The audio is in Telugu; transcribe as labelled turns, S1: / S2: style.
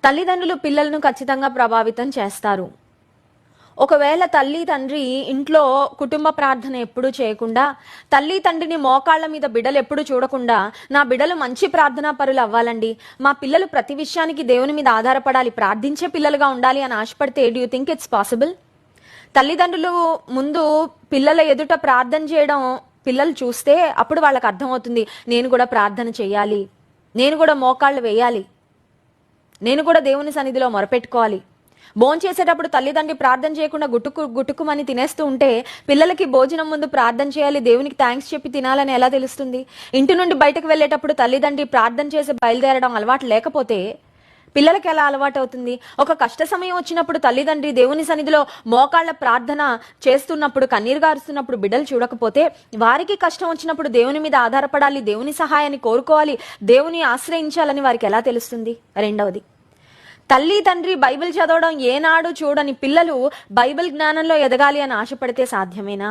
S1: తల్లిదండ్రులు పిల్లలను ఖచ్చితంగా ప్రభావితం చేస్తారు. ఒకవేళ తల్లి తండ్రి ఇంట్లో కుటుంబ ప్రార్థన ఎప్పుడూ చేయకుండా, తల్లి తండ్రిని మోకాళ్ళ మీద బిడ్డలు ఎప్పుడు చూడకుండా, నా బిడ్డలు మంచి ప్రార్థనా పరులు అవ్వాలండి, మా పిల్లలు ప్రతి విషయానికి దేవుని మీద ఆధారపడాలి, ప్రార్థించే పిల్లలుగా ఉండాలి అని ఆశపడితే do you think it's possible? తల్లిదండ్రులు ముందు పిల్లల ఎదుట ప్రార్థన చేయడం పిల్లలు చూస్తే అప్పుడు వాళ్ళకి అర్థమవుతుంది, నేను కూడా ప్రార్థన చేయాలి, నేను కూడా మోకాళ్ళు వేయాలి, నేను కూడా దేవుని సన్నిధిలో మొరపెట్టుకోవాలి. భోంచేసేటప్పుడు తల్లిదండ్రి ప్రార్థన చేయకుండా గుట్టుకుమని తినేస్తూ ఉంటే పిల్లలకి భోజనం ముందు ప్రార్థన చేయాలి, దేవునికి థ్యాంక్స్ చెప్పి తినాలని ఎలా తెలుస్తుంది? ఇంటి నుండి బయటకు వెళ్ళేటప్పుడు తల్లిదండ్రి ప్రార్థన చేసి బయలుదేరడం అలవాటు లేకపోతే పిల్లలకి ఎలా అలవాటు అవుతుంది? ఒక కష్ట సమయం వచ్చినప్పుడు తల్లిదండ్రి దేవుని సన్నిధిలో మోకాళ్ళ ప్రార్థన చేస్తున్నప్పుడు, కన్నీరు గారుస్తున్నప్పుడు బిడ్డలు చూడకపోతే, వారికి కష్టం వచ్చినప్పుడు దేవుని మీద ఆధారపడాలి, దేవుని సహాయాన్ని కోరుకోవాలి, దేవుని ఆశ్రయించాలని వారికి ఎలా తెలుస్తుంది? రెండవది, తల్లి తండ్రి బైబిల్ చదవడం ఏనాడు చూడని పిల్లలు బైబిల్ జ్ఞానంలో ఎదగాలి అని ఆశపడితే సాధ్యమేనా?